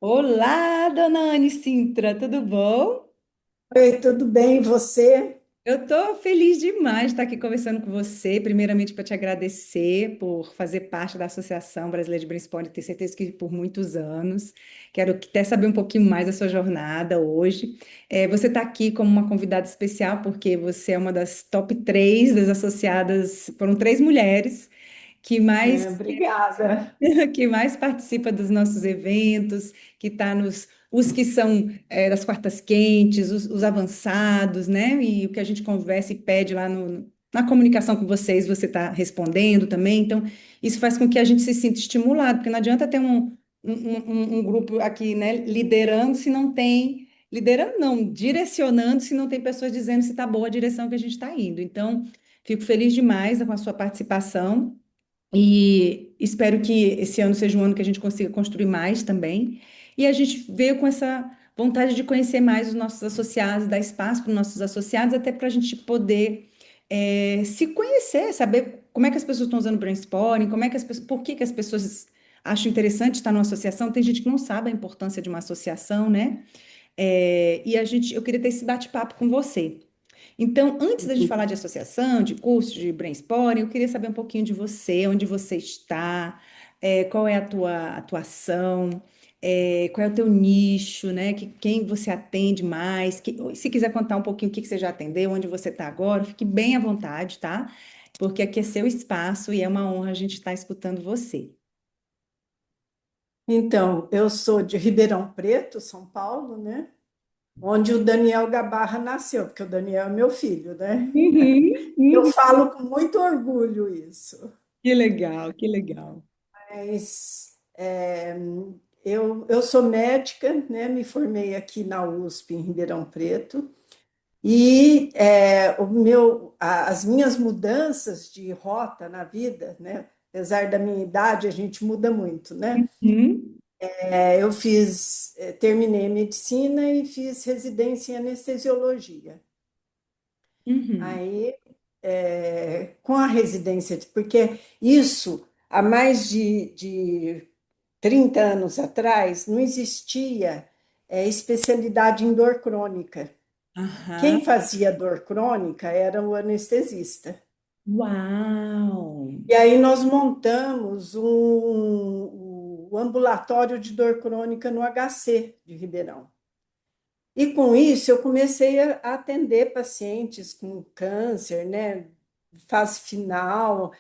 Olá, dona Anne Sintra, tudo bom? Oi, tudo bem? E você? Eu estou feliz demais de estar aqui conversando com você. Primeiramente, para te agradecer por fazer parte da Associação Brasileira de Brainstorming, tenho certeza que por muitos anos. Quero até saber um pouquinho mais da sua jornada hoje. Você está aqui como uma convidada especial, porque você é uma das top 3 das associadas, foram 3 mulheres que mais Obrigada. que mais participa dos nossos eventos, que está os que são das quartas quentes, os avançados, né? E o que a gente conversa e pede lá na comunicação com vocês, você está respondendo também. Então, isso faz com que a gente se sinta estimulado, porque não adianta ter um grupo aqui, né, liderando se não tem. Liderando, não, direcionando se não tem pessoas dizendo se está boa a direção que a gente está indo. Então, fico feliz demais com a sua participação. E espero que esse ano seja um ano que a gente consiga construir mais também. E a gente veio com essa vontade de conhecer mais os nossos associados, dar espaço para os nossos associados, até para a gente poder se conhecer, saber como é que as pessoas estão usando o brainstorming, como é que as pessoas, por que que as pessoas acham interessante estar numa associação. Tem gente que não sabe a importância de uma associação, né? E eu queria ter esse bate-papo com você. Então, antes da gente falar de associação, de curso, de brainstorming, eu queria saber um pouquinho de você, onde você está, qual é a tua atuação, qual é o teu nicho, né? Quem você atende mais, se quiser contar um pouquinho o que você já atendeu, onde você está agora, fique bem à vontade, tá? Porque aqui é seu espaço e é uma honra a gente estar escutando você. Então, eu sou de Ribeirão Preto, São Paulo, né? Onde o Daniel Gabarra nasceu, porque o Daniel é meu filho, né? Uhum, Eu uhum. falo com muito orgulho isso. Que legal, que legal. Mas eu sou médica, né? Me formei aqui na USP, em Ribeirão Preto. E as minhas mudanças de rota na vida, né? Apesar da minha idade, a gente muda muito, né? Uhum, Terminei medicina e fiz residência em anestesiologia. uhum. Aí, com a residência, porque isso há mais de 30 anos atrás não existia especialidade em dor crônica. Aham. Quem fazia dor crônica era o anestesista. Uau! E aí nós montamos o ambulatório de dor crônica no HC de Ribeirão. E com isso eu comecei a atender pacientes com câncer, né, fase final,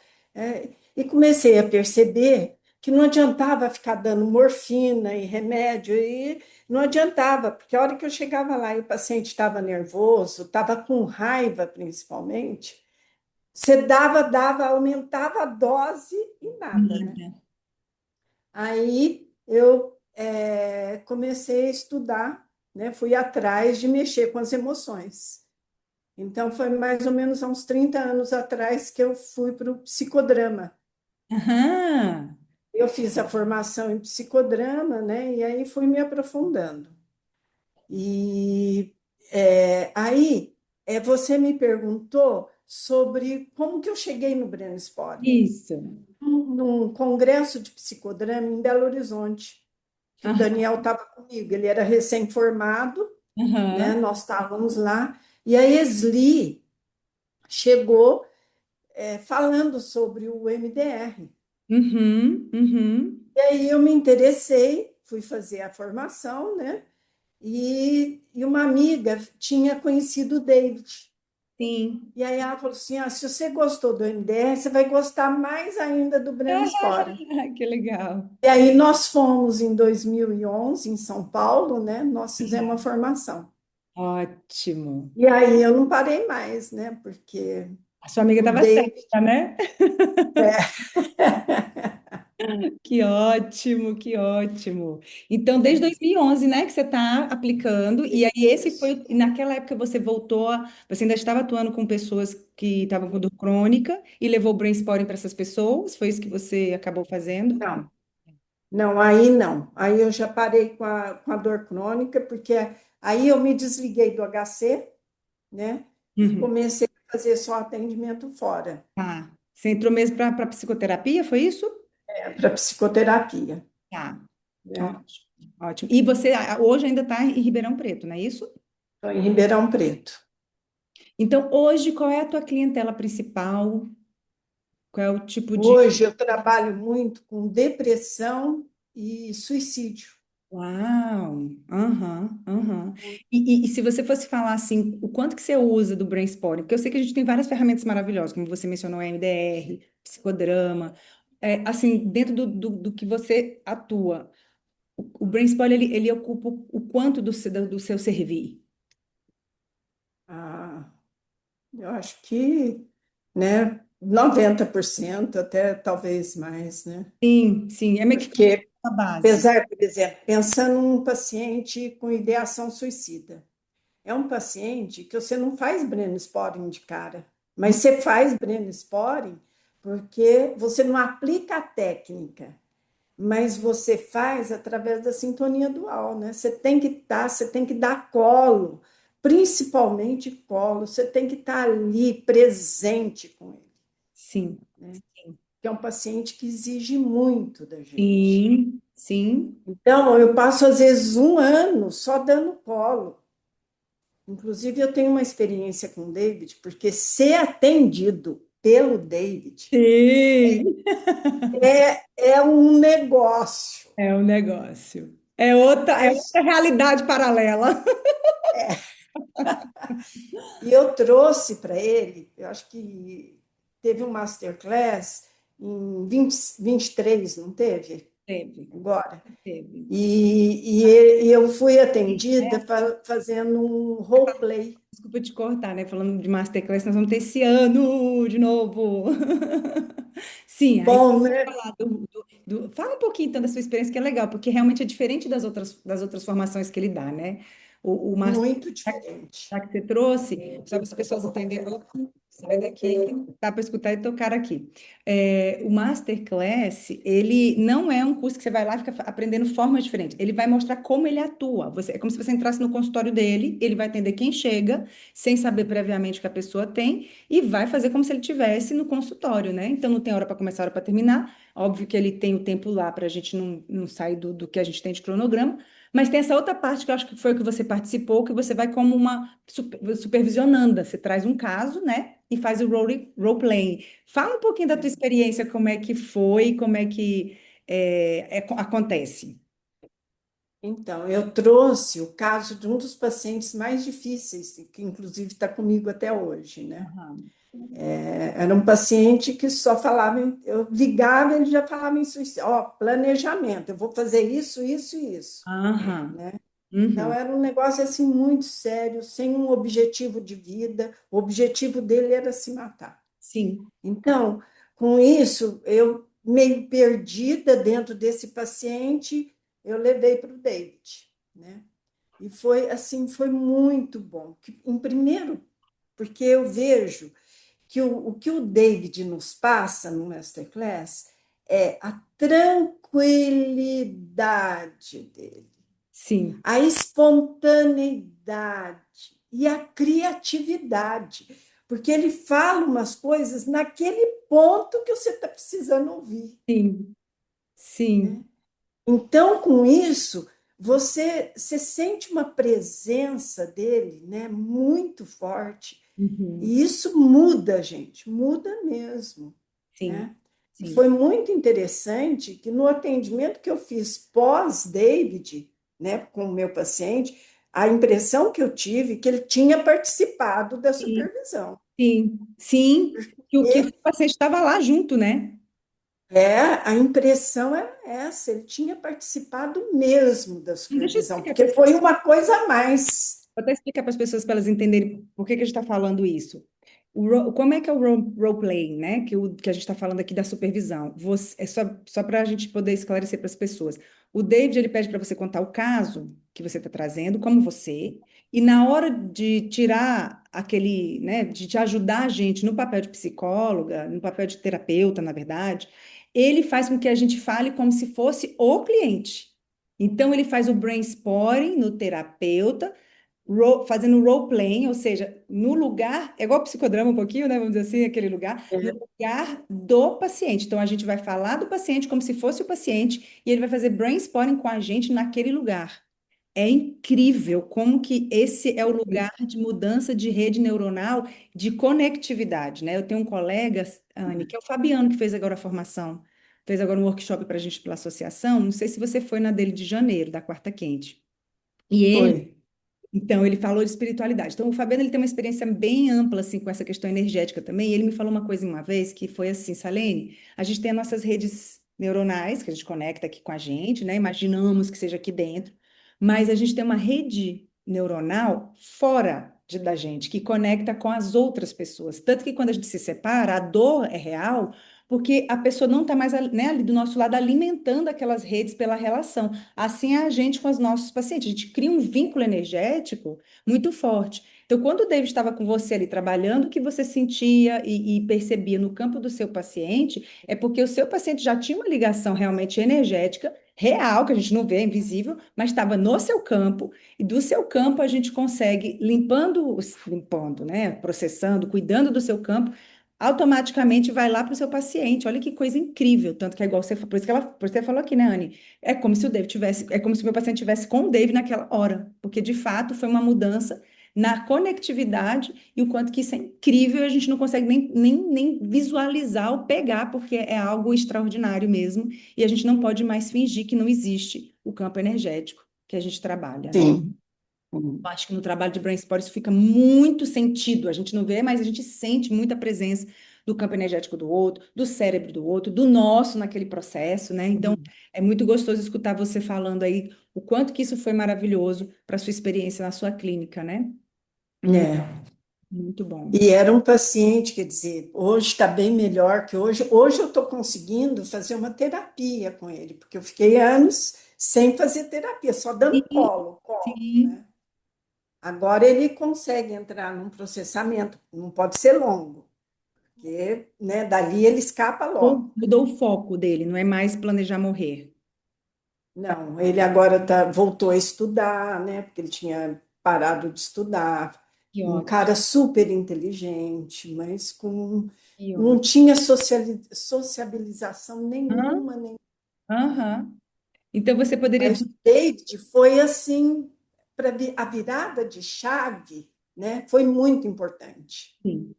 e comecei a perceber que não adiantava ficar dando morfina e remédio, e não adiantava, porque a hora que eu chegava lá e o paciente estava nervoso, estava com raiva principalmente, você dava, aumentava a dose e nada, né? Nada. Aí eu comecei a estudar, né? Fui atrás de mexer com as emoções. Então, foi mais ou menos há uns 30 anos atrás que eu fui para o psicodrama. Aham. Eu fiz a formação em psicodrama, né? E aí fui me aprofundando. E você me perguntou sobre como que eu cheguei no Brainstorm. Isso. Num congresso de psicodrama em Belo Horizonte, que o Aham. Daniel estava comigo. Ele era recém-formado, né? Aham. Nós estávamos lá, e a Esli chegou falando sobre o MDR. Uhum. Uhum. E aí eu me interessei, fui fazer a formação, né? E uma amiga tinha conhecido o David. Sim. E aí ela falou assim: ah, se você gostou do MDR, você vai gostar mais ainda do Brainstorm. Que legal. E aí nós fomos em 2011 em São Paulo, né? Nós fizemos uma formação. Ótimo. E aí eu não parei mais, né? Porque A sua amiga o estava David certa, né? Que ótimo, que ótimo. Então, desde 2011, né, que você está aplicando, e aí esse isso. foi, e naquela época você voltou, você ainda estava atuando com pessoas que estavam com dor crônica e levou o brainstorming para essas pessoas, foi isso que você acabou fazendo? Não, não, aí não. Aí eu já parei com a dor crônica, porque aí eu me desliguei do HC, né? E Uhum. comecei a fazer só atendimento fora, Tá. Você entrou mesmo para psicoterapia, foi isso? para psicoterapia, Tá. né? Ótimo. ótimo. E você hoje ainda está em Ribeirão Preto, não é isso? Estou em Ribeirão Preto. Então, hoje, qual é a tua clientela principal? Qual é o tipo de. Hoje eu trabalho muito com depressão e suicídio. Uau! Aham, aham. E se você fosse falar assim, o quanto que você usa do brainstorming? Porque eu sei que a gente tem várias ferramentas maravilhosas, como você mencionou, MDR, psicodrama. Assim, dentro do que você atua, o brainstorming, ele ocupa o quanto do seu servir? Ah, eu acho que, né, 90% até talvez mais, né? Sim, sim, é meio que Porque, a base. apesar, por exemplo, pensando num paciente com ideação suicida, é um paciente que você não faz brainstorming de cara, mas você faz brainstorming porque você não aplica a técnica, mas você faz através da sintonia dual, né? Você tem que estar, você tem que dar colo, principalmente colo, você tem que estar ali presente com ele, Sim, né? Que é um paciente que exige muito da gente. sim, sim. Então, eu passo às vezes um ano só dando colo. Inclusive, eu tenho uma experiência com o David, porque ser atendido pelo David Sim. é um negócio. É um negócio. É outra Mas realidade paralela. e eu trouxe para ele, eu acho que teve um masterclass em 23, não teve? Teve, Agora. teve. E eu fui atendida fazendo um roleplay. Desculpa te cortar, né? Falando de Masterclass, nós vamos ter esse ano de novo. Sim, aí Bom, né? falar fala um pouquinho então da sua experiência, que é legal, porque realmente é diferente das outras formações que ele dá, né? O Master Muito diferente. que você trouxe, só para as pessoas entenderem, sai daqui, dá para escutar e tocar aqui. O Masterclass, ele não é um curso que você vai lá e fica aprendendo formas diferentes. Ele vai mostrar como ele atua. É como se você entrasse no consultório dele, ele vai atender quem chega, sem saber previamente o que a pessoa tem, e vai fazer como se ele tivesse no consultório, né? Então não tem hora para começar, hora para terminar. Óbvio que ele tem o tempo lá para a gente não sair do que a gente tem de cronograma. Mas tem essa outra parte que eu acho que foi o que você participou, que você vai como uma supervisionanda. Você traz um caso, né? E faz o role playing. Fala um pouquinho da tua experiência, como é que foi, como é que acontece. Então, eu trouxe o caso de um dos pacientes mais difíceis, que inclusive está comigo até hoje, né? Aham. Era um paciente que só falava, eu ligava, ele já falava em suicídio, ó, planejamento, eu vou fazer isso, isso e isso, Aham. né? Então, Uhum. era um negócio assim muito sério, sem um objetivo de vida, o objetivo dele era se matar. Sim. Então, com isso, eu meio perdida dentro desse paciente, eu levei para o David, né? E foi assim, foi muito bom. Em primeiro, porque eu vejo que o que o David nos passa no Masterclass é a tranquilidade dele, Sim. a espontaneidade e a criatividade, porque ele fala umas coisas naquele ponto que você está precisando ouvir, Sim. Sim. né? Então, com isso, você sente uma presença dele, né, muito forte, Uhum. e isso muda, gente, muda mesmo, Sim. né? E Sim. foi muito interessante que no atendimento que eu fiz pós-David, né, com o meu paciente, a impressão que eu tive é que ele tinha participado da Sim. supervisão. Sim. Sim. Que o E paciente estava lá junto, né? a impressão era essa, ele tinha participado mesmo da Deixa eu supervisão, explicar para porque foi uma coisa a mais. Vou até explicar para as pessoas para elas entenderem por que que a gente está falando isso. Como é que é o role-playing, né? Que a gente está falando aqui da supervisão. É só para a gente poder esclarecer para as pessoas. O David, ele pede para você contar o caso que você está trazendo, como você, e na hora de tirar aquele, né, de te ajudar a gente no papel de psicóloga, no papel de terapeuta, na verdade, ele faz com que a gente fale como se fosse o cliente. Então, ele faz o brainstorming no terapeuta, fazendo role-playing, ou seja, no lugar, é igual psicodrama um pouquinho, né? Vamos dizer assim, aquele lugar, no É. lugar do paciente. Então, a gente vai falar do paciente como se fosse o paciente e ele vai fazer brainstorming com a gente naquele lugar. É incrível como que esse é o lugar de mudança de rede neuronal, de conectividade, né? Eu tenho um colega, Anne, que é o Fabiano, que fez agora a formação, fez agora um workshop para a gente pela associação. Não sei se você foi na dele de janeiro, da Quarta Quente. E Foi. então, ele falou de espiritualidade. Então, o Fabiano ele tem uma experiência bem ampla assim com essa questão energética também. E ele me falou uma coisa uma vez que foi assim, Salene, a gente tem as nossas redes neuronais que a gente conecta aqui com a gente, né? Imaginamos que seja aqui dentro, mas a gente tem uma rede neuronal fora da gente que conecta com as outras pessoas. Tanto que quando a gente se separa, a dor é real, porque a pessoa não está mais, né, ali do nosso lado alimentando aquelas redes pela relação. Assim é a gente com os nossos pacientes. A gente cria um vínculo energético muito forte. Então, quando o David estava com você ali trabalhando, o que você sentia e percebia no campo do seu paciente é porque o seu paciente já tinha uma ligação realmente energética, real, que a gente não vê, é invisível, mas estava no seu campo, e do seu campo a gente consegue, limpando, né? Processando, cuidando do seu campo, automaticamente vai lá para o seu paciente. Olha que coisa incrível. Tanto que é igual você, por isso que você falou aqui, né, Anne? É como se o David tivesse, é como se o meu paciente tivesse com o David naquela hora, porque de fato foi uma mudança na conectividade e o quanto que isso é incrível, e a gente não consegue nem visualizar ou pegar, porque é algo extraordinário mesmo, e a gente não pode mais fingir que não existe o campo energético que a gente trabalha, né? Sim. Eu acho que no trabalho de brainstorm isso fica muito sentido. A gente não vê, mas a gente sente muita presença do campo energético do outro, do cérebro do outro, do nosso naquele processo, né? Então, é muito gostoso escutar você falando aí o quanto que isso foi maravilhoso para sua experiência na sua clínica, né? Muito, É. muito bom. E era um paciente, quer dizer, hoje está bem melhor que hoje. Hoje eu estou conseguindo fazer uma terapia com ele, porque eu fiquei anos sem fazer terapia, só dando Sim, colo, sim. né? Agora ele consegue entrar num processamento, não pode ser longo, porque, né, dali ele escapa Ou logo. mudou o foco dele, não é mais planejar morrer. Não, ele agora voltou a estudar, né? Porque ele tinha parado de estudar. Que Um ótimo, cara super inteligente, mas que não ótimo. tinha sociabilização Hã? nenhuma, nem. Aham. Então você poderia Mas dizer, o David foi assim, para a virada de chave, né? Foi muito importante, sim.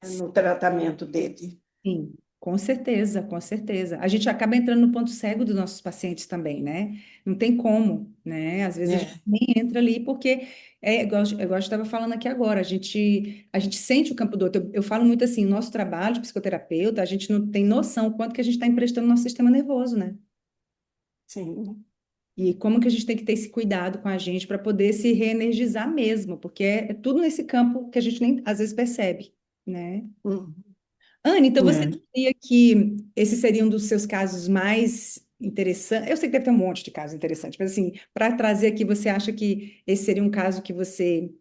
né, no tratamento dele. Sim, com certeza, com certeza. A gente acaba entrando no ponto cego dos nossos pacientes também, né? Não tem como, né? Às vezes a gente É, nem entra ali porque igual eu estava falando aqui agora, a gente sente o campo do outro. Eu falo muito assim, o nosso trabalho de psicoterapeuta, a gente não tem noção o quanto que a gente está emprestando no nosso sistema nervoso, né? sim. E como que a gente tem que ter esse cuidado com a gente para poder se reenergizar mesmo, porque é tudo nesse campo que a gente nem às vezes percebe, né? Hum, Anne, então você é. diria que esse seria um dos seus casos mais interessantes? Eu sei que deve ter um monte de casos interessantes, mas assim, para trazer aqui, você acha que esse seria um caso que você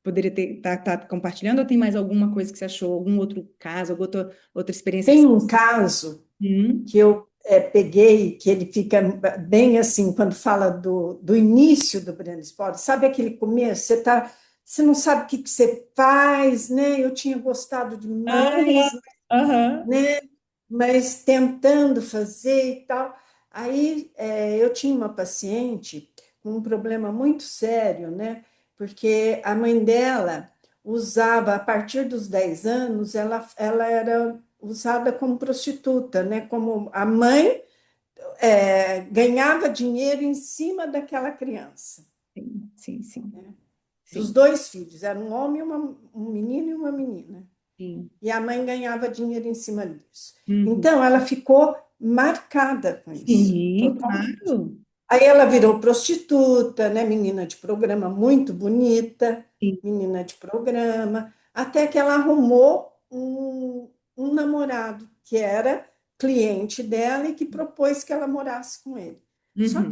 poderia tá compartilhando, ou tem mais alguma coisa que você achou, algum outro caso, alguma outra experiência que Tem você... um caso Hum? que eu peguei, que ele fica bem assim, quando fala do início do Brand Sport, sabe aquele começo? Você não sabe o que que você faz, né? Eu tinha gostado Aham, demais, aham. né? Mas tentando fazer e tal. Aí eu tinha uma paciente com um problema muito sério, né? Porque a mãe dela usava, a partir dos 10 anos, ela era usada como prostituta, né? Como a mãe ganhava dinheiro em cima daquela criança, Sim, sim, sim, né? Dos sim, dois filhos, era um homem, um menino e uma menina. sim. E a mãe ganhava dinheiro em cima disso. Uhum. Então, ela ficou marcada com isso, Sim, totalmente. claro. Aí ela virou prostituta, né? Menina de programa muito bonita, Sim. menina de programa, até que ela arrumou um namorado que era cliente dela e que propôs que ela morasse com ele. Só Uhum. que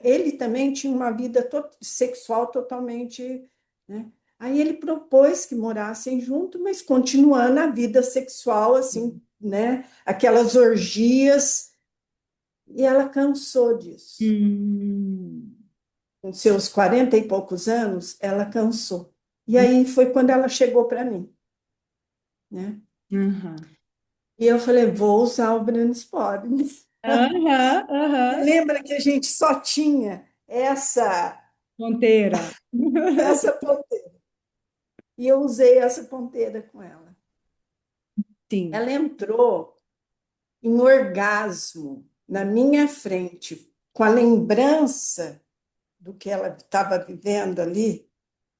ele também tinha uma vida sexual totalmente, né? Aí ele propôs que morassem juntos, mas continuando a vida sexual assim, né? Aquelas orgias, e ela cansou disso. Hum. com seus 40 e poucos anos, ela cansou. E aí foi quando ela chegou para mim, né? Aham. E eu falei, vou usar o Brandsporin. Aham, E aham. lembra que a gente só tinha Ponteira. essa ponteira. E eu usei essa ponteira com ela. Sim. Ela entrou em orgasmo na minha frente, com a lembrança do que ela estava vivendo ali.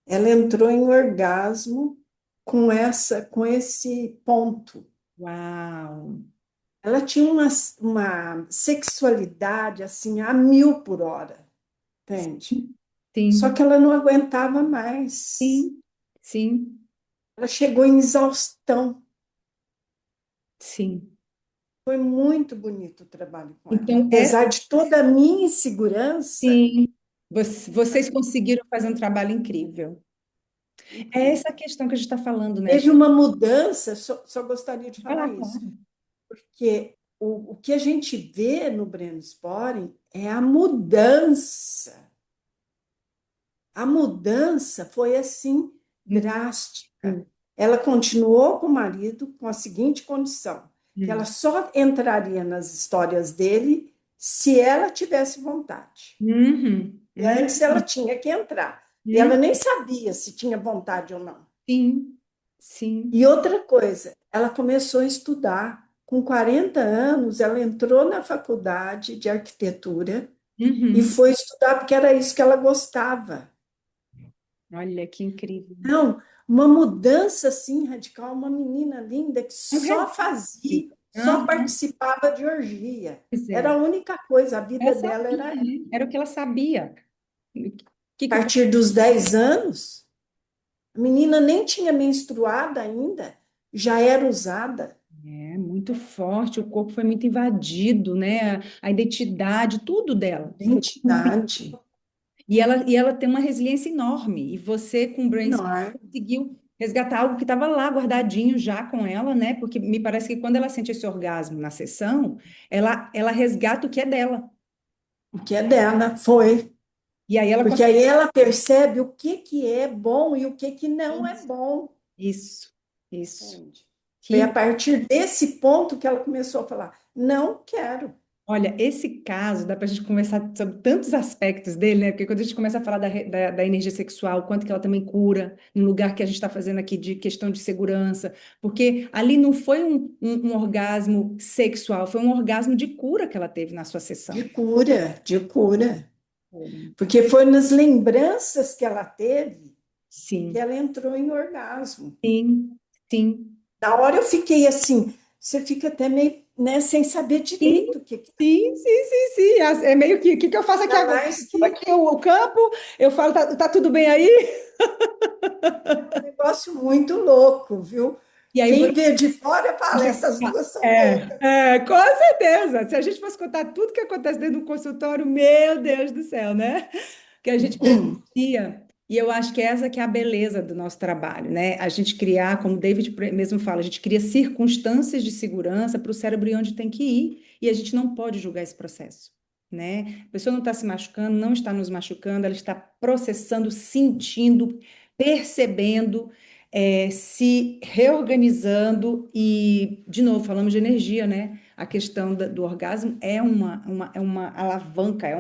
Ela entrou em orgasmo com esse ponto. Uau. Ela tinha uma sexualidade assim a 1000 por hora, entende? Só Sim, que ela não aguentava mais. sim, sim, Ela chegou em exaustão. sim. Foi muito bonito o trabalho com ela. Então, é, Apesar de toda a minha insegurança, sim, vocês conseguiram fazer um trabalho incrível. É essa incrível. questão que a gente está falando, né? Teve uma mudança, só gostaria de Vai lá, falar isso, claro. porque o que a gente vê no Breno Sporing é a mudança. A mudança foi assim drástica. Sim. Ela continuou com o marido com a seguinte condição, que ela Hum. só entraria nas histórias dele se ela tivesse vontade. Uhum, E antes ela uhum, tinha que entrar. E ela uhum. nem sabia se tinha vontade ou não. Sim, sim. E outra coisa, ela começou a estudar. Com 40 anos, ela entrou na faculdade de arquitetura e Uhum. foi estudar porque era isso que ela gostava. Olha que incrível. Não, uma mudança assim radical, uma menina linda que É um só resgate. fazia, só Aham, participava de orgia. pois Era é. a única coisa, a Ela vida dela era sabia, essa. né? Era o que ela sabia. O que A eu posso partir dos 10 anos, a menina nem tinha menstruado ainda, já era usada. É muito forte, o corpo foi muito invadido, né? A identidade, tudo dela. Identidade E ela tem uma resiliência enorme. E você, com o Brainstorm, enorme. conseguiu resgatar algo que estava lá guardadinho já com ela, né? Porque me parece que quando ela sente esse orgasmo na sessão, ela resgata o que é dela. O que é dela foi. E aí ela Porque consegue. aí ela percebe o que é bom e o que não é bom. Isso, isso. Entende? Foi a Que partir desse ponto que ela começou a falar: não quero. Olha, esse caso, dá para a gente conversar sobre tantos aspectos dele, né? Porque quando a gente começa a falar da energia sexual, o quanto que ela também cura, no lugar que a gente está fazendo aqui de questão de segurança, porque ali não foi um orgasmo sexual, foi um orgasmo de cura que ela teve na sua sessão. De cura, de cura. Foi. Porque foi nas lembranças que ela teve que Sim, ela entrou em orgasmo. sim, sim. Na hora eu fiquei assim, você fica até meio, né, sem saber Sim, direito o que tá. sim, sim, sim, sim. É meio que, o que que eu faço aqui Ainda agora? mais Eu que aqui o campo, eu falo, tá tudo bem aí? é um negócio muito louco, viu? E aí, Quem vê de fora fala, Fica- essas duas são loucas. É, com certeza. Se a gente fosse contar tudo que acontece dentro do consultório, meu Deus do céu, né? Que a gente presencia, e eu acho que essa que é a beleza do nosso trabalho, né? A gente criar, como o David mesmo fala, a gente cria circunstâncias de segurança para o cérebro ir onde tem que ir, e a gente não pode julgar esse processo, né? A pessoa não está se machucando, não está nos machucando, ela está processando, sentindo, percebendo, se reorganizando e, de novo, falamos de energia, né? A questão do orgasmo é uma alavanca, é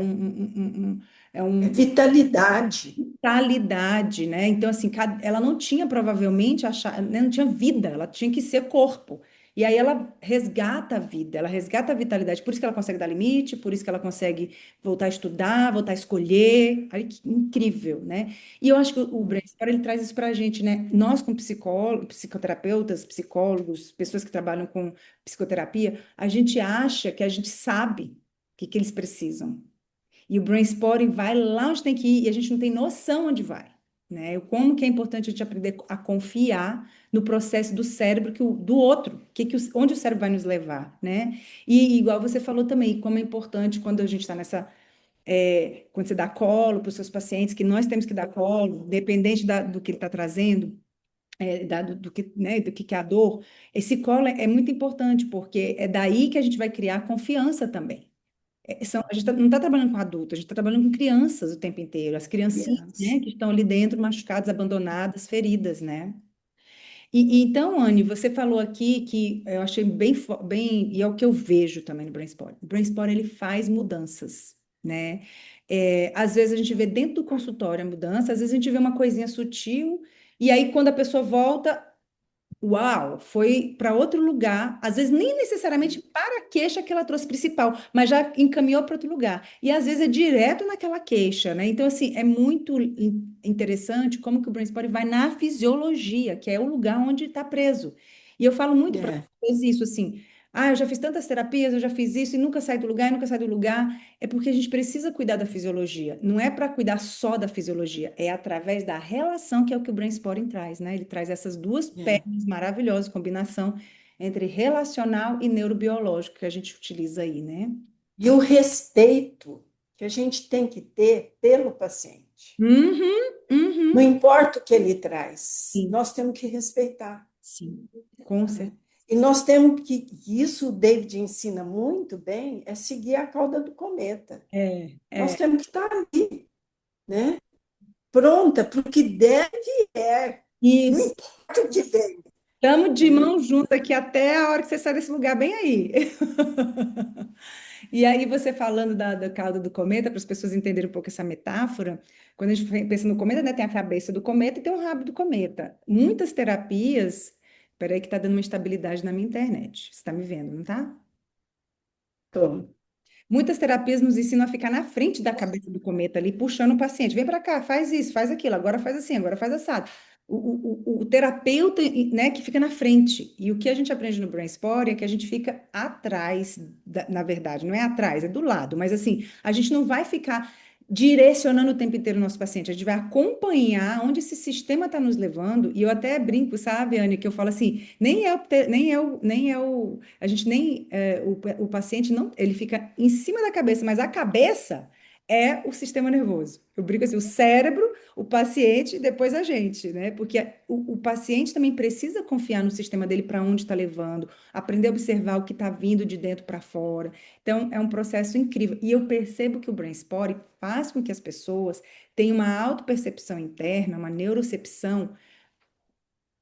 É um vitalidade. vitalidade, né? Então, assim, ela não tinha provavelmente, né, não tinha vida, ela tinha que ser corpo. E aí ela resgata a vida, ela resgata a vitalidade. Por isso que ela consegue dar limite, por isso que ela consegue voltar a estudar, voltar a escolher. Olha que incrível, né? E eu acho que o Brainstorm, ele traz isso para a gente, né? Nós, como psicólogos, psicoterapeutas, psicólogos, pessoas que trabalham com psicoterapia, a gente acha que a gente sabe o que eles precisam. E o brainstorming vai lá onde tem que ir e a gente não tem noção onde vai, né? Como que é importante a gente aprender a confiar no processo do cérebro do outro, onde o cérebro vai nos levar, né? E igual você falou também, como é importante quando a gente está quando você dá colo para os seus pacientes, que nós temos que dar colo, dependente do que ele está trazendo, do que, né, do que é a dor, esse colo é muito importante, porque é daí que a gente vai criar confiança também. A gente não está trabalhando com adultos, a gente está trabalhando com crianças o tempo inteiro, as criancinhas, né, Criança. que estão ali dentro, machucadas, abandonadas, feridas, né? Então, Anne, você falou aqui que eu achei bem, e é o que eu vejo também no Brainstorm. O Brainstorm, ele faz mudanças, né? Às vezes a gente vê dentro do consultório a mudança, às vezes a gente vê uma coisinha sutil, e aí quando a pessoa volta, uau, foi para outro lugar, às vezes nem necessariamente para a queixa que ela trouxe principal, mas já encaminhou para outro lugar. E às vezes é direto naquela queixa, né? Então, assim, é muito interessante como que o brainstorming vai na fisiologia, que é o lugar onde está preso. E eu falo muito para É, vocês isso, assim, eu já fiz tantas terapias, eu já fiz isso e nunca sai do lugar, e nunca sai do lugar. É porque a gente precisa cuidar da fisiologia. Não é para cuidar só da fisiologia, é através da relação que é o que o brainstorming traz, né? Ele traz essas duas é. pernas maravilhosas, combinação entre relacional e neurobiológico que a gente utiliza aí, né? E o respeito que a gente tem que ter pelo paciente. Uhum, Não uhum. importa o que ele traz, Sim, nós temos que respeitar. sim, com Né? certeza. E nós temos que, isso o David ensina muito bem, é seguir a cauda do cometa. É, Nós é. temos que estar ali, né? Pronta para o que deve e vier. Não Isso. importa o que vem, Estamos de né? mão junto aqui até a hora que você sai desse lugar bem aí. E aí, você falando da cauda do cometa, para as pessoas entenderem um pouco essa metáfora, quando a gente pensa no cometa, né, tem a cabeça do cometa e tem o rabo do cometa. Muitas terapias. Peraí, que está dando uma instabilidade na minha internet. Você está me vendo, não tá? Então, Muitas terapias nos ensinam a ficar na frente da cabeça do cometa ali, puxando o paciente. Vem para cá, faz isso, faz aquilo, agora faz assim, agora faz assado. O terapeuta, né, que fica na frente. E o que a gente aprende no Brain Sport é que a gente fica atrás, na verdade, não é atrás, é do lado. Mas assim, a gente não vai ficar direcionando o tempo inteiro o nosso paciente, a gente vai acompanhar onde esse sistema está nos levando. E eu até brinco, sabe, Anne, que eu falo assim, a gente nem o paciente não, ele fica em cima da cabeça, mas a cabeça é o sistema nervoso. Eu brinco assim, o cérebro, o paciente e depois a gente, né? Porque o paciente também precisa confiar no sistema dele para onde está levando, aprender a observar o que está vindo de dentro para fora. Então, é um processo incrível. E eu percebo que o Brain Sport faz com que as pessoas tenham uma autopercepção interna, uma neurocepção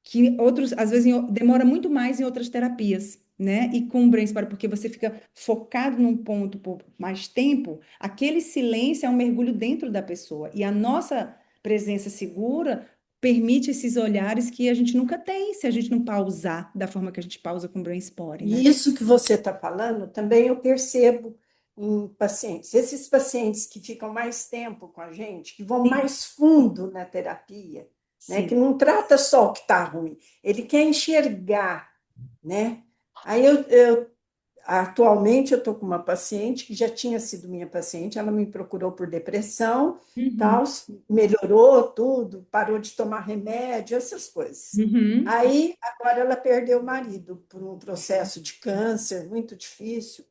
que outros, às vezes, demora muito mais em outras terapias, né? E com o Brain Spot, porque você fica focado num ponto por mais tempo, aquele silêncio é um mergulho dentro da pessoa. E a nossa presença segura permite esses olhares que a gente nunca tem se a gente não pausar da forma que a gente pausa com o Brain Spotting, né? e isso que você está falando também eu percebo em pacientes. Esses pacientes que ficam mais tempo com a gente, que vão Sim, mais fundo na terapia, né? Que sim. não trata só o que está ruim, ele quer enxergar, né? Aí atualmente eu estou com uma paciente que já tinha sido minha paciente, ela me procurou por depressão, Uhum, tal, melhorou tudo, parou de tomar remédio, essas coisas. uhum. Aí agora ela perdeu o marido por um processo de câncer muito difícil.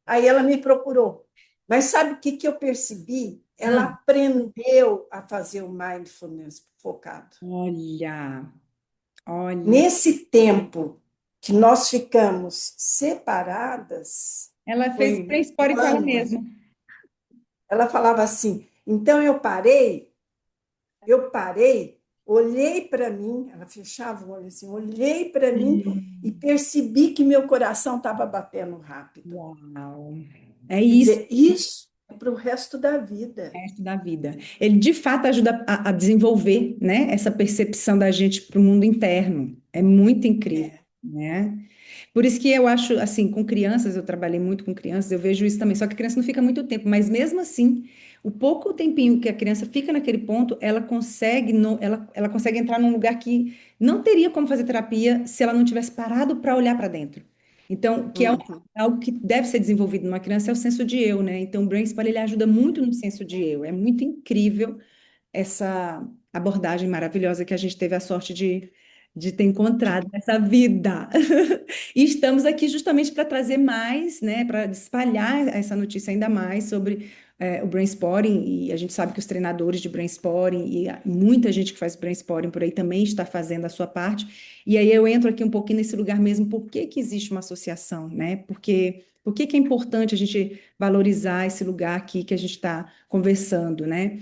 Aí ela me procurou. Mas sabe o que que eu percebi? Ela Ah, aprendeu a fazer o mindfulness focado. olha, olha. Nesse tempo que nós ficamos separadas, Ela fez foi Brain um Spotting com ela ano mais. mesma. Ela falava assim: então eu parei, olhei para mim, ela fechava o olho assim, olhei para mim e Hum. percebi que meu coração estava batendo rápido. Uau! É Quer isso, dizer, isso é para o resto da vida. o resto da vida. Ele de fato ajuda a desenvolver, né, essa percepção da gente para o mundo interno. É muito incrível, É. né? Por isso que eu acho, assim, com crianças, eu trabalhei muito com crianças, eu vejo isso também. Só que a criança não fica muito tempo, mas mesmo assim, o pouco tempinho que a criança fica naquele ponto, ela consegue, ela consegue entrar num lugar que não teria como fazer terapia se ela não tivesse parado para olhar para dentro. Então, Uhum. algo que deve ser desenvolvido numa criança é o senso de eu, né? Então, o Brain Spot, ele ajuda muito no senso de eu. É muito incrível essa abordagem maravilhosa que a gente teve a sorte de ter encontrado nessa vida. E estamos aqui justamente para trazer mais, né, para espalhar essa notícia ainda mais sobre o Brainspotting, e a gente sabe que os treinadores de Brainspotting e muita gente que faz Brainspotting por aí também está fazendo a sua parte. E aí eu entro aqui um pouquinho nesse lugar mesmo, por que que existe uma associação, né? Porque Por que que é importante a gente valorizar esse lugar aqui que a gente está conversando, né?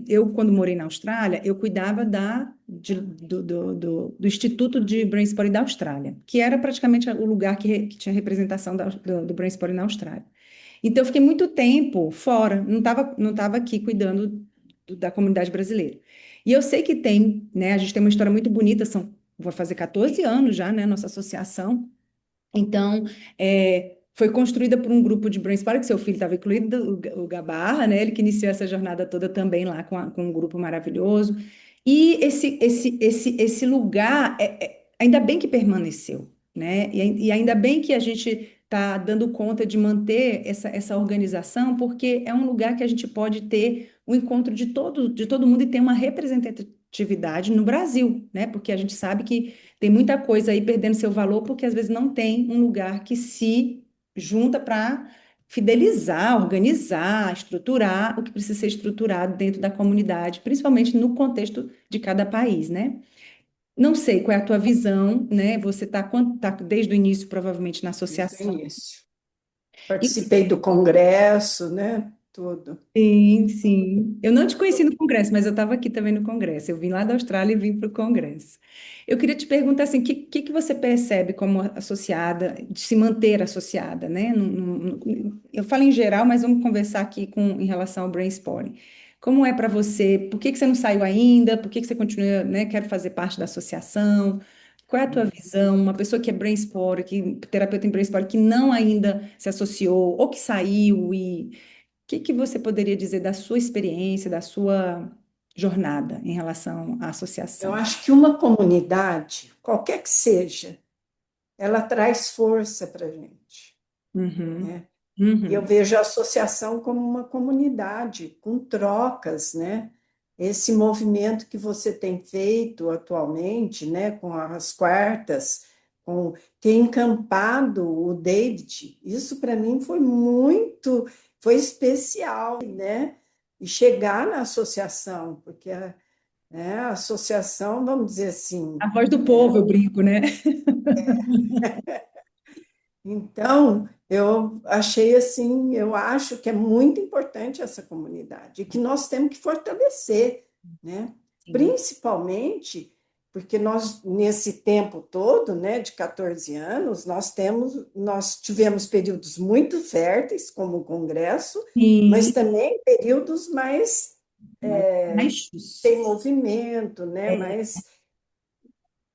Eu, quando morei na Austrália, eu cuidava do Instituto de Brain Sport da Austrália, que era praticamente o lugar que tinha representação do Brain Sport na Austrália. Então, eu fiquei muito tempo fora, não tava aqui cuidando da comunidade brasileira. E eu sei que tem, né? A gente tem uma história muito bonita, vai fazer 14 anos já, né? Nossa associação. Então, foi construída por um grupo de brainstorming, que seu filho estava incluído, o Gabarra, né? Ele que iniciou essa jornada toda também lá com um grupo maravilhoso. E esse lugar, ainda bem que permaneceu, né? E ainda bem que a gente está dando conta de manter essa organização, porque é um lugar que a gente pode ter o encontro de todo mundo e ter uma representatividade no Brasil, né? Porque a gente sabe que tem muita coisa aí perdendo seu valor porque às vezes não tem um lugar que se junta para fidelizar, organizar, estruturar o que precisa ser estruturado dentro da comunidade, principalmente no contexto de cada país, né? Não sei qual é a tua visão, né? Você está desde o início, provavelmente, na Desde o associação. início. Participei do congresso, né? Tudo. Sim, sim. Eu não te conheci no Congresso, mas eu estava aqui também no Congresso. Eu vim lá da Austrália e vim para o Congresso. Eu queria te perguntar assim, o que você percebe como associada, de se manter associada, né? Eu falo em geral, mas vamos conversar aqui em relação ao brainstorming. Como é para você? Por que que você não saiu ainda? Por que que você continua, né? Quero fazer parte da associação. Qual é a tua visão? Uma pessoa que é brainstorm, que terapeuta em brainstorm, que não ainda se associou ou que saiu e que você poderia dizer da sua experiência, da sua jornada em relação à Eu associação? acho que uma comunidade, qualquer que seja, ela traz força para a gente, Uhum, né? E eu uhum. vejo a associação como uma comunidade, com trocas, né? Esse movimento que você tem feito atualmente, né, com as quartas, com ter encampado o David, isso para mim foi especial, né? E chegar na associação, porque a associação, vamos dizer assim, A voz do povo, eu brinco, né? então, eu achei assim, eu acho que é muito importante essa comunidade e que nós temos que fortalecer, né? Sim. Principalmente porque nós, nesse tempo todo, né, de 14 anos, nós tivemos períodos muito férteis, como o Congresso, mas Sim, também períodos mais mais baixos, sem movimento, né, é,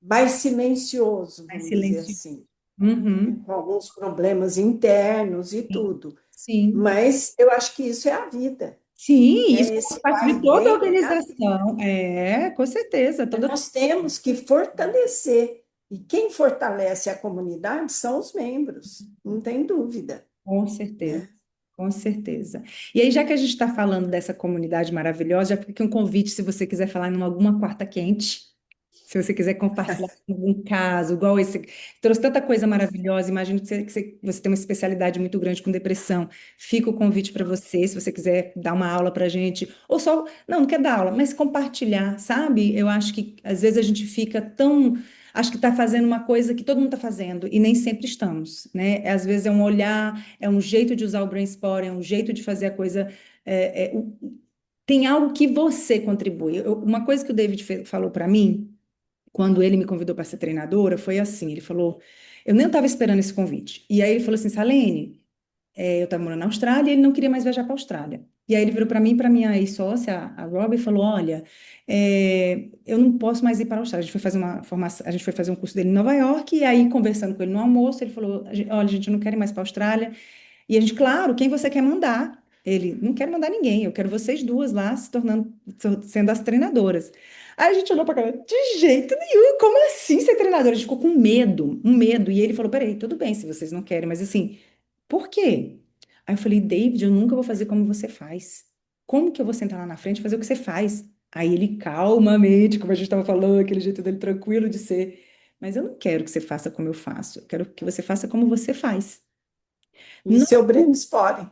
mais silencioso, mais vamos dizer silêncio. assim, né, Uhum, com alguns problemas internos e sim, tudo. sim. Mas eu acho que isso é a vida, Sim, isso né? faz Esse parte vai de e toda a vem é a vida. organização. Com certeza, toda. Nós temos que fortalecer. E quem fortalece a comunidade são os membros, não tem dúvida, Com certeza, né? com certeza. E aí, já que a gente está falando dessa comunidade maravilhosa, já fica aqui um convite se você quiser falar em alguma quarta quente. Se você quiser compartilhar algum caso, igual esse, trouxe tanta coisa maravilhosa. Imagino que você tem uma especialidade muito grande com depressão. Fica o convite para você, se você quiser dar uma aula para a gente, ou só, não quer dar aula, mas compartilhar, sabe? Eu acho que às vezes a gente fica acho que está fazendo uma coisa que todo mundo está fazendo e nem sempre estamos, né? Às vezes é um olhar, é um jeito de usar o brainstorm, é um jeito de fazer a coisa. Tem algo que você contribui. Uma coisa que o David falou para mim quando ele me convidou para ser treinadora, foi assim, ele falou, eu nem estava esperando esse convite. E aí ele falou assim, Salene, eu estava morando na Austrália e ele não queria mais viajar para a Austrália. E aí ele virou para mim, para minha ex-sócia, a Rob, e falou, olha, eu não posso mais ir para a Austrália. A gente foi fazer uma formação, a gente foi fazer um curso dele em Nova York, e aí conversando com ele no almoço, ele falou, olha, gente, eu não quero ir mais para a Austrália. E a gente, claro, quem você quer mandar? Ele, não quero mandar ninguém, eu quero vocês duas lá sendo as treinadoras. Aí a gente olhou pra cara, de jeito nenhum, como assim ser treinadora? A gente ficou com medo, um medo. E ele falou, peraí, tudo bem se vocês não querem, mas assim, por quê? Aí eu falei, David, eu nunca vou fazer como você faz. Como que eu vou sentar lá na frente e fazer o que você faz? Aí ele, calmamente, como a gente estava falando, aquele jeito dele tranquilo de ser, mas eu não quero que você faça como eu faço, eu quero que você faça como você faz. E seu Brainstorm.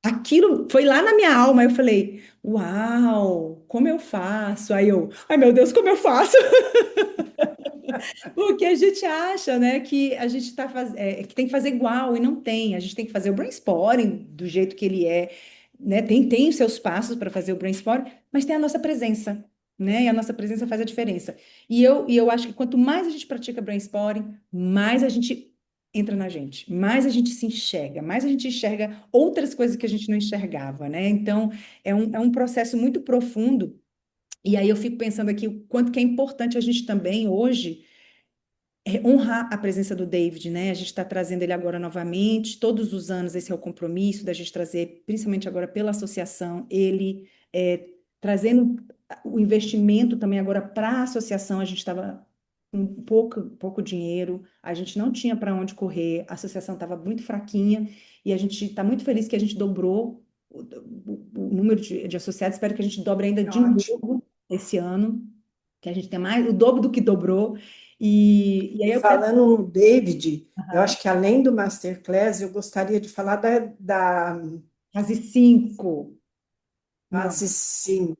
Aquilo foi lá na minha alma. Eu falei, uau, como eu faço? Aí eu, ai meu Deus, como eu faço? Porque a gente acha, né, que a gente que tem que fazer igual e não tem. A gente tem que fazer o brainstorming do jeito que ele é, né? Tem os seus passos para fazer o brainstorming, mas tem a nossa presença, né? E a nossa presença faz a diferença. E eu acho que quanto mais a gente pratica brainstorming, mais a gente entra na gente, mais a gente se enxerga, mais a gente enxerga outras coisas que a gente não enxergava, né? Então, é um processo muito profundo. E aí eu fico pensando aqui o quanto que é importante a gente também hoje honrar a presença do David, né? A gente está trazendo ele agora novamente, todos os anos esse é o compromisso da gente trazer, principalmente agora pela associação, ele trazendo o investimento também agora para a associação, a gente estava com pouco dinheiro, a gente não tinha para onde correr, a associação estava muito fraquinha e a gente está muito feliz que a gente dobrou o número de associados, espero que a gente dobre ainda de Ótimo. novo esse ano, que a gente tem mais, o dobro do que dobrou. E aí E eu quero. falando no David, eu Aham. acho que além do Masterclass, eu gostaria de falar da Fase 5. Não. fase 5.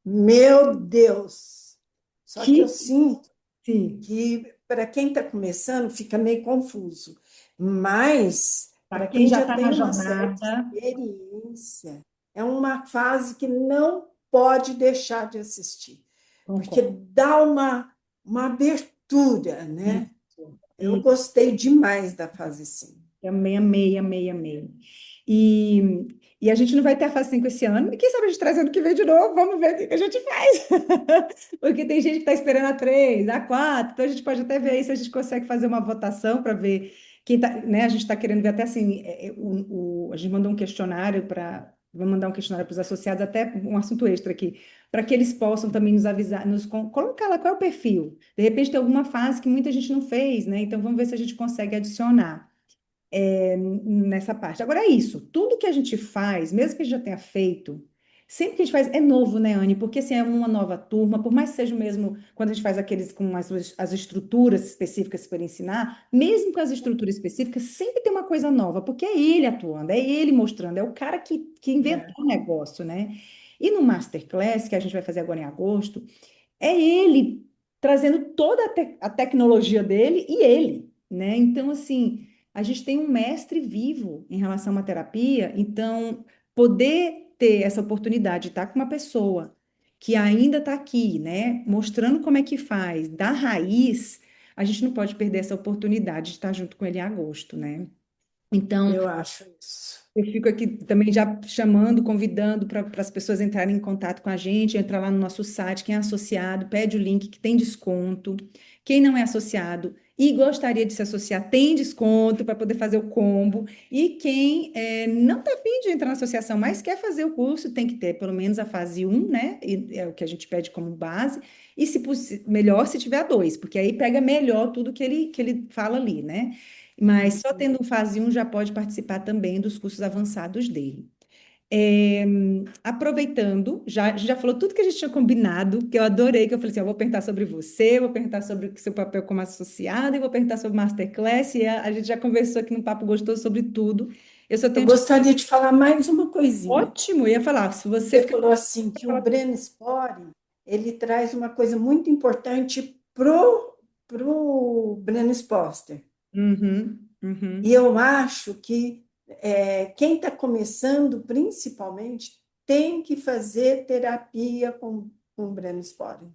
Meu Deus! Só que eu Que sinto sim. que para quem está começando fica meio confuso, mas Para para quem quem já já está na tem uma certa jornada, experiência, é uma fase que não pode deixar de assistir, porque concordo. dá uma abertura, né? Isso. Eu gostei demais da fase 5. Também amei, amei, amei. E, e a gente não vai ter a fase 5 esse ano, e quem sabe a gente traz ano que vem de novo, vamos ver o que que a gente faz. Porque tem gente que está esperando a 3, a 4, então a gente pode até ver aí se a gente consegue fazer uma votação para ver quem tá, né? A gente está querendo ver até assim, a gente mandou um questionário para, vamos mandar um questionário para os associados, até um assunto extra aqui, para que eles possam também nos avisar, colocar lá qual é o perfil. De repente tem alguma fase que muita gente não fez, né? Então vamos ver se a gente consegue adicionar nessa parte. Agora é isso, tudo que a gente faz, mesmo que a gente já tenha feito, sempre que a gente faz, é novo, né, Anne? Porque assim, é uma nova turma, por mais que seja mesmo quando a gente faz aqueles com as estruturas específicas para ensinar, mesmo com as estruturas específicas, sempre tem uma coisa nova, porque é ele atuando, é ele mostrando, é o cara que É, inventou o negócio, né? E no Masterclass, que a gente vai fazer agora em agosto, é ele trazendo toda a tecnologia dele e ele, né? Então, assim, a gente tem um mestre vivo em relação a uma terapia, então, poder ter essa oportunidade de estar com uma pessoa que ainda está aqui, né? Mostrando como é que faz, da raiz, a gente não pode perder essa oportunidade de estar junto com ele em agosto, né? Então, eu acho isso. eu fico aqui também já chamando, convidando para as pessoas entrarem em contato com a gente, entrar lá no nosso site, quem é associado, pede o link que tem desconto. Quem não é associado e gostaria de se associar, tem desconto para poder fazer o combo. E quem não está afim de entrar na associação, mas quer fazer o curso, tem que ter pelo menos a fase um, né? E é o que a gente pede como base. E se melhor se tiver a 2, porque aí pega melhor tudo que ele fala ali, né? Mas só Uhum. tendo fase um já pode participar também dos cursos avançados dele. É, aproveitando, a gente já falou tudo que a gente tinha combinado, que eu adorei, que eu falei assim, eu vou perguntar sobre você, vou perguntar sobre o seu papel como associada e vou perguntar sobre Masterclass, e a gente já conversou aqui no Papo Gostoso sobre tudo. Eu só Eu tenho gostaria de falar mais uma coisinha. ótimo, eu ia falar, se você Você ficar... falou assim que o Breno Spore, ele traz uma coisa muito importante pro Breno Sposter. Uhum, E uhum. eu acho que quem está começando, principalmente, tem que fazer terapia com o Breno Spore, para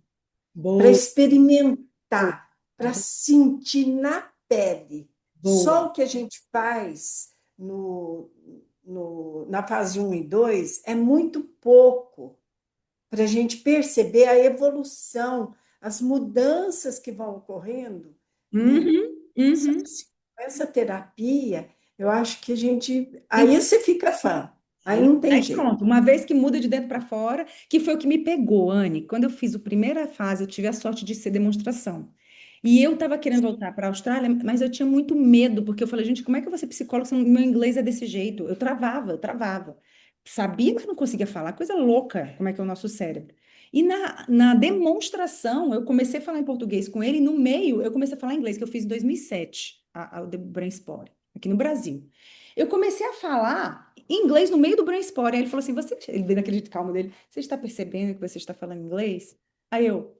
Boa, boa, experimentar, para sentir na pele. Só boa. o que a gente faz na fase um e 2 é muito pouco para a gente perceber a evolução, as mudanças que vão ocorrendo, né? Uhum, Só uhum. assim, com essa terapia, eu acho que a gente. Aí você fica fã, aí não tem Aí jeito. pronto, uma vez que muda de dentro para fora, que foi o que me pegou, Anne. Quando eu fiz a primeira fase, eu tive a sorte de ser demonstração. E eu estava querendo voltar para a Austrália, mas eu tinha muito medo, porque eu falei, gente, como é que eu vou ser psicóloga se meu inglês é desse jeito? Eu travava, eu travava. Sabia, mas não conseguia falar. Coisa louca, como é que é o nosso cérebro. E na demonstração, eu comecei a falar em português com ele, e no meio, eu comecei a falar inglês, que eu fiz em 2007, o The Brain Sport, aqui no Brasil. Eu comecei a falar inglês no meio do brainstorming. Aí ele falou assim: ele deu aquele jeito calmo dele, você está percebendo que você está falando inglês? Aí eu,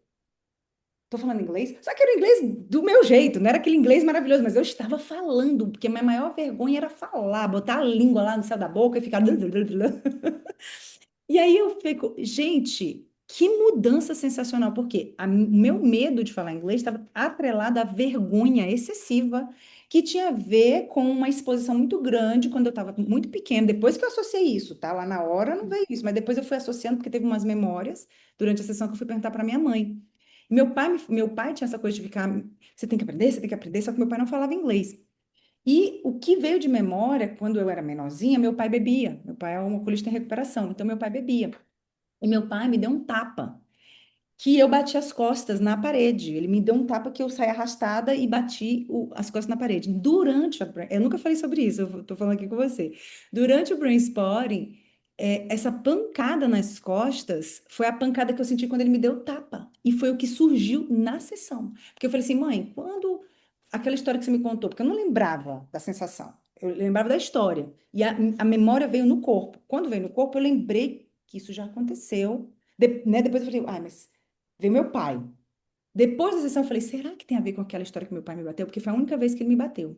tô falando inglês, só que era o inglês do meu jeito, não era aquele inglês maravilhoso, mas eu estava falando, porque a minha maior vergonha era falar, botar a língua lá no céu da boca e ficar. E aí eu fico, gente, que mudança sensacional, porque o meu medo de falar inglês estava atrelado à vergonha excessiva, que tinha a ver com uma exposição muito grande quando eu estava muito pequena. Depois que eu associei isso, tá? Lá na hora não veio isso, mas depois eu fui associando porque teve umas memórias durante a sessão que eu fui perguntar para minha mãe. Meu pai tinha essa coisa de ficar, você tem que aprender, só que meu pai não falava inglês. E o que veio de memória, quando eu era menorzinha, meu pai bebia. Meu pai é um alcoolista em recuperação, então meu pai bebia. E meu pai me deu um tapa, que eu bati as costas na parede. Ele me deu um tapa que eu saí arrastada e bati as costas na parede. Eu nunca falei sobre isso, eu tô falando aqui com você. Durante o brainstorming, essa pancada nas costas foi a pancada que eu senti quando ele me deu o tapa. E foi o que surgiu na sessão. Porque eu falei assim, mãe, quando aquela história que você me contou, porque eu não lembrava da sensação, eu lembrava da história. E a memória veio no corpo. Quando veio no corpo, eu lembrei que isso já aconteceu. Né? Depois eu falei, ah, mas veio meu pai. Depois da sessão, eu falei, será que tem a ver com aquela história que meu pai me bateu? Porque foi a única vez que ele me bateu.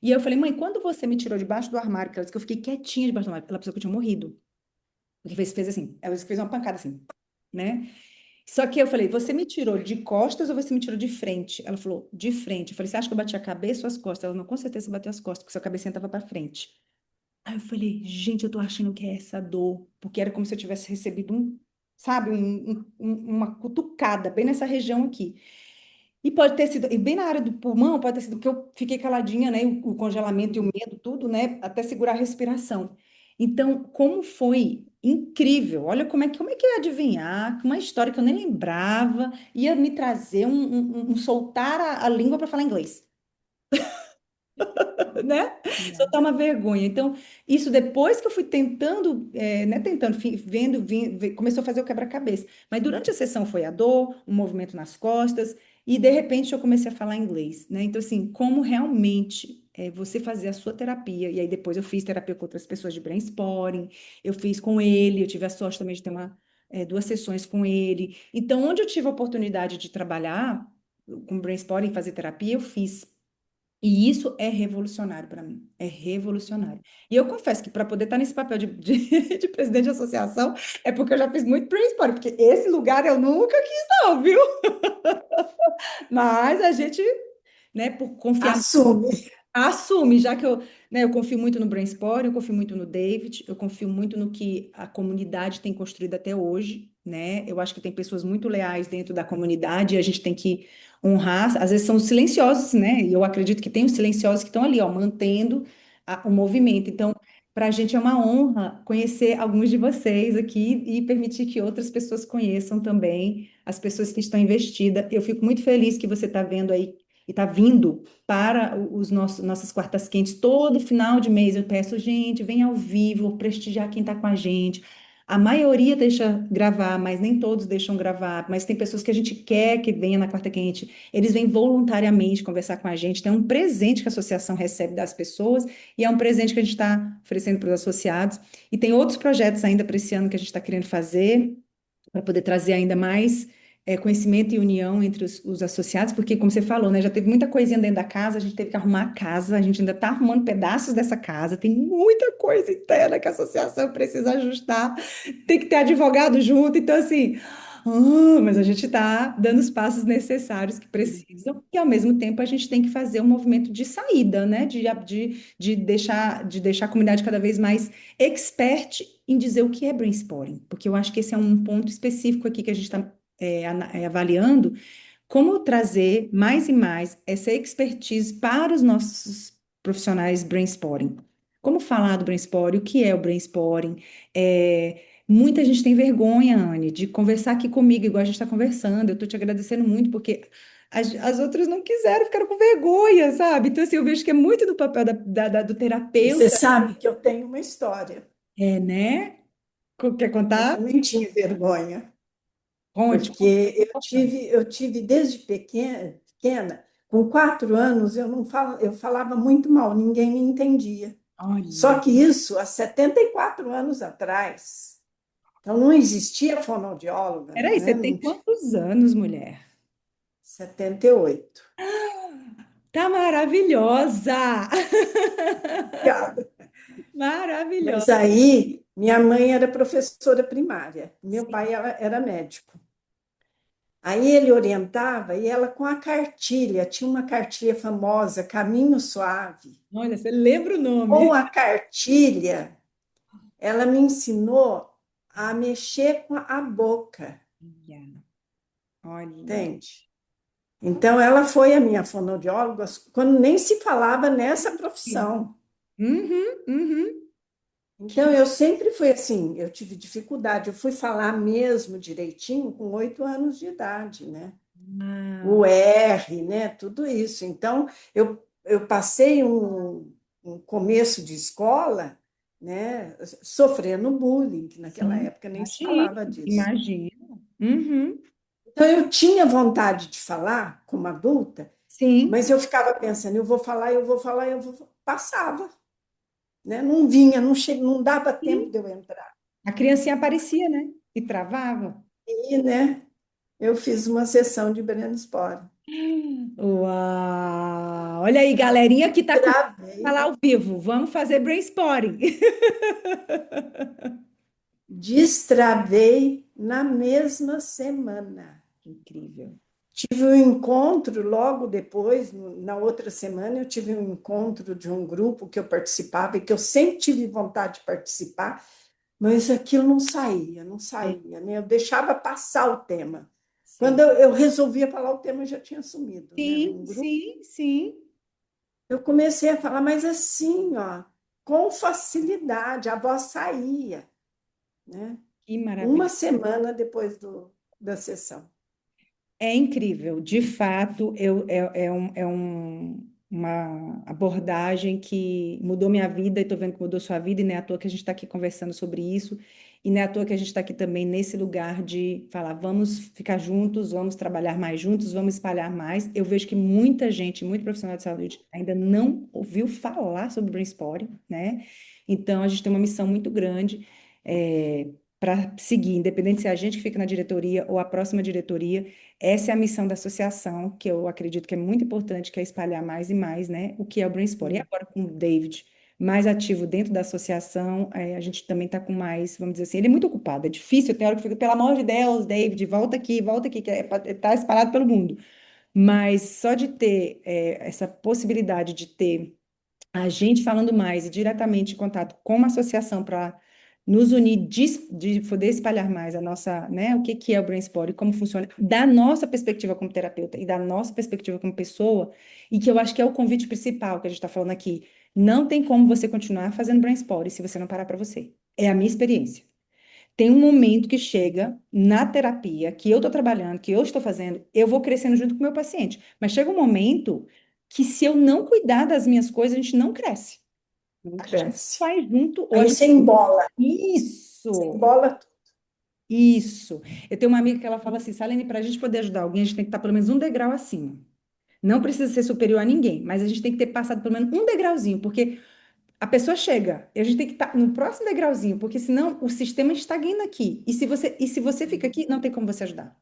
E eu falei, mãe, quando você me tirou debaixo do armário, que ela disse que eu fiquei quietinha debaixo do armário, ela pensou que eu tinha morrido. Porque fez assim, ela fez uma pancada assim, né? Só que eu falei, você me tirou de costas ou você me tirou de frente? Ela falou, de frente. Eu falei, você acha que eu bati a cabeça ou as costas? Ela, não, com certeza você bateu as costas, porque sua cabecinha estava para frente. Aí eu falei, gente, eu tô achando que é essa dor, porque era como se eu tivesse recebido sabe, uma cutucada bem nessa região aqui. E pode ter sido, e bem na área do pulmão, pode ter sido que eu fiquei caladinha, né? O congelamento e o medo, tudo, né? Até segurar a respiração. Então, como foi incrível! Olha como é que eu ia adivinhar que uma história que eu nem lembrava ia me trazer soltar a língua para falar inglês. Né? Soltar uma vergonha. Então, isso depois que eu fui tentando, né, tentando, começou a fazer o quebra-cabeça. Mas durante a sessão foi a dor, um movimento nas costas, e de repente eu comecei a falar inglês, né? Então, assim, como realmente você fazer a sua terapia, e aí depois eu fiz terapia com outras pessoas de brainstorming, eu fiz com ele, eu tive a sorte também de ter duas sessões com ele. Então, onde eu tive a oportunidade de trabalhar com brainstorming, fazer terapia, eu fiz. E isso é revolucionário para mim, é revolucionário. E eu confesso que para poder estar nesse papel de presidente de associação, é porque eu já fiz muito brainstorming, porque esse lugar eu nunca quis não, viu? Mas a gente, né, por confiar Assume. assume, já que eu confio muito no Brainstorm, eu confio muito no David, eu confio muito no que a comunidade tem construído até hoje, né? Eu acho que tem pessoas muito leais dentro da comunidade e a gente tem que honrar. Às vezes são os silenciosos, né? E eu acredito que tem os silenciosos que estão ali, ó, mantendo o movimento. Então, para a gente é uma honra conhecer alguns de vocês aqui e permitir que outras pessoas conheçam também as pessoas que estão investidas. Eu fico muito feliz que você está vendo aí e está vindo para os nossas quartas quentes. Todo final de mês eu peço, gente, vem ao vivo, prestigiar quem está com a gente. A maioria deixa gravar, mas nem todos deixam gravar. Mas tem pessoas que a gente quer que venha na quarta quente. Eles vêm voluntariamente conversar com a gente. Tem um presente que a associação recebe das pessoas e é um presente que a gente está oferecendo para os associados. E tem outros projetos ainda para esse ano que a gente está querendo fazer para poder trazer ainda mais conhecimento e união entre os associados, porque, como você falou, né, já teve muita coisinha dentro da casa, a gente teve que arrumar a casa, a gente ainda está arrumando pedaços dessa casa, tem muita coisa interna que a associação precisa ajustar, tem que ter advogado junto, então, assim, mas a gente está dando os passos necessários que precisam, e ao mesmo tempo a gente tem que fazer um movimento de saída, né, de deixar a comunidade cada vez mais expert em dizer o que é brainstorming, porque eu acho que esse é um ponto específico aqui que a gente está avaliando, como trazer mais e mais essa expertise para os nossos profissionais brainstorming. Como falar do brainstorming, o que é o brainstorming? Muita gente tem vergonha, Anne, de conversar aqui comigo, igual a gente está conversando. Eu estou te agradecendo muito, porque as outras não quiseram, ficaram com vergonha, sabe? Então, assim, eu vejo que é muito do papel do E você terapeuta, sabe que eu tenho uma história. né? Quer Eu contar? também tinha vergonha, Conte, conte. porque eu tive desde pequena, com 4 anos, eu falava muito mal, ninguém me entendia. Só Olha, que isso há 74 anos atrás. Então, não existia fonoaudióloga, peraí, né? você tem Não quantos anos, mulher? 78. Tá maravilhosa! Obrigada. Mas Maravilhosa. aí, minha mãe era professora primária, meu Sim. pai era médico. Aí ele orientava e ela com a cartilha, tinha uma cartilha famosa, Caminho Suave. Olha, você lembra o Com nome? a cartilha, ela me ensinou a mexer com a boca, Olha, olha. entende? Então, ela foi a minha fonoaudióloga quando nem se falava nessa profissão. Uhum, uhum. Então, eu sempre fui assim, eu tive dificuldade, eu fui falar mesmo direitinho com 8 anos de idade, né? O Ah, R, né? Tudo isso. Então, eu passei um começo de escola, né? Sofrendo bullying, que naquela sim, época nem se imagino, falava disso. imagino. Uhum, Então, eu tinha vontade de falar como adulta, sim, mas eu ficava pensando, eu vou falar, eu vou falar, eu vou. Passava, né? Não vinha, não dava tempo sim. de eu entrar. A criancinha aparecia, né? E travava. E, né, eu fiz uma sessão de Brainstorm. Uau! Olha aí, galerinha que tá curtindo Travei, falar ao vivo. Vamos fazer brainstorming. destravei na mesma semana. Incrível. Tive um encontro logo depois, na outra semana, eu tive um encontro de um grupo que eu participava e que eu sempre tive vontade de participar, mas aquilo não saía, não É, saía, né? Eu deixava passar o tema. Quando sim. eu resolvia falar, o tema já tinha sumido, né? Sim, Num grupo. sim, sim. Eu comecei a falar, mas assim, ó, com facilidade, a voz saía, né? Que Uma maravilha. semana depois da sessão. É incrível, de fato, uma abordagem que mudou minha vida e estou vendo que mudou sua vida, e não é à toa que a gente está aqui conversando sobre isso, e não é à toa que a gente está aqui também nesse lugar de falar, vamos ficar juntos, vamos trabalhar mais juntos, vamos espalhar mais. Eu vejo que muita gente, muito profissional de saúde, ainda não ouviu falar sobre Brainspotting, né? Então, a gente tem uma missão muito grande. Para seguir, independente se é a gente que fica na diretoria ou a próxima diretoria, essa é a missão da associação, que eu acredito que é muito importante, que é espalhar mais e mais, né, o que é o Brainsport. E Sim. agora com o David mais ativo dentro da associação, a gente também está com mais, vamos dizer assim, ele é muito ocupado, é difícil, tem hora que fica, pelo amor de Deus, David, volta aqui, que está espalhado pelo mundo. Mas só de ter essa possibilidade de ter a gente falando mais e diretamente em contato com uma associação para nos unir, de poder espalhar mais a nossa, né, o que que é o Brain Sport e como funciona, da nossa perspectiva como terapeuta e da nossa perspectiva como pessoa, e que eu acho que é o convite principal que a gente está falando aqui. Não tem como você continuar fazendo Brain Sport se você não parar para você. É a minha experiência. Tem um momento que chega na terapia, que eu estou trabalhando, que eu estou fazendo, eu vou crescendo junto com o meu paciente. Mas chega um momento que, se eu não cuidar das minhas coisas, a gente não cresce. A gente não Cresce. faz junto, ou a Aí gente. você embola, você Isso! embola tudo. Isso! Eu tenho uma amiga que ela fala assim, Salene, para a gente poder ajudar alguém, a gente tem que estar pelo menos um degrau acima. Não precisa ser superior a ninguém, mas a gente tem que ter passado pelo menos um degrauzinho, porque a pessoa chega, e a gente tem que estar no próximo degrauzinho, porque senão o sistema estagna aqui. E se você fica aqui, não tem como você ajudar.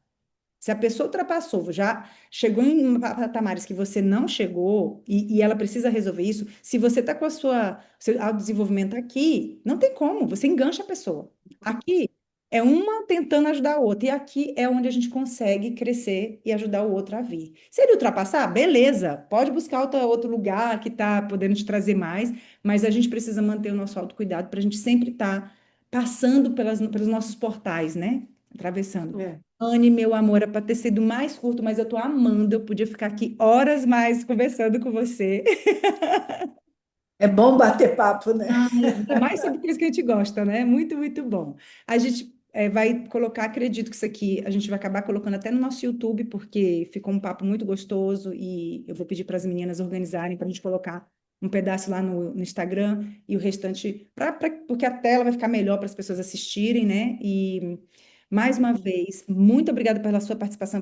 Se a pessoa ultrapassou, já chegou em patamares que você não chegou e ela precisa resolver isso, se você está com seu autodesenvolvimento aqui, não tem como, você engancha a pessoa. Aqui é uma tentando ajudar a outra, e aqui é onde a gente consegue crescer e ajudar o outro a vir. Se ele ultrapassar, beleza, pode buscar outro lugar que está podendo te trazer mais, mas a gente precisa manter o nosso autocuidado para a gente sempre estar passando pelos nossos portais, né? Atravessando. É. Anne, meu amor, é para ter sido mais curto, mas eu tô amando. Eu podia ficar aqui horas mais conversando com você. É bom bater papo, né? Ai, ainda mais sobre coisa que a gente gosta, né? Muito, muito bom. A gente vai colocar, acredito que isso aqui a gente vai acabar colocando até no nosso YouTube, porque ficou um papo muito gostoso e eu vou pedir para as meninas organizarem para a gente colocar um pedaço lá no Instagram e o restante, porque a tela vai ficar melhor para as pessoas assistirem, né? Mais uma vez, muito obrigada pela sua participação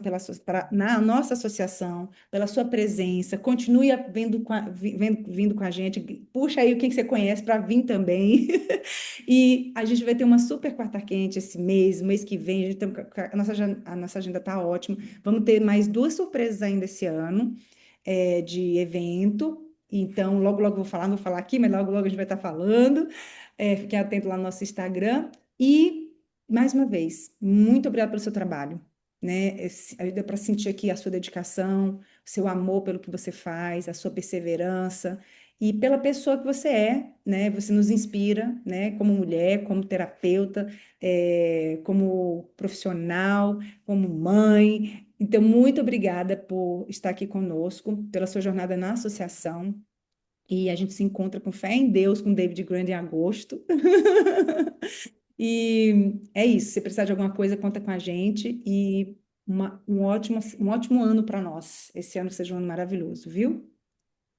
na nossa associação, pela sua presença. Continue vindo com a gente. Puxa aí quem que você conhece para vir também. E a gente vai ter uma super quarta quente esse mês que vem. A gente tem, a nossa agenda está ótima. Vamos ter mais duas surpresas ainda esse ano, de evento. Então, logo, logo vou falar aqui, mas logo, logo a gente vai estar falando. Fiquem atentos lá no nosso Instagram. E, mais uma vez, muito obrigada pelo seu trabalho, né? Deu para sentir aqui a sua dedicação, o seu amor pelo que você faz, a sua perseverança e pela pessoa que você é, né? Você nos inspira, né? Como mulher, como terapeuta, como profissional, como mãe. Então, muito obrigada por estar aqui conosco, pela sua jornada na associação. E a gente se encontra com fé em Deus, com David Grant em agosto. E é isso. Se precisar de alguma coisa, conta com a gente. E um ótimo ano para nós. Esse ano seja um ano maravilhoso, viu?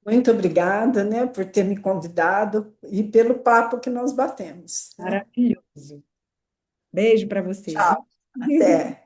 Muito obrigada, né, por ter me convidado e pelo papo que nós batemos, né? Maravilhoso. Beijo para você, Tchau, viu? até.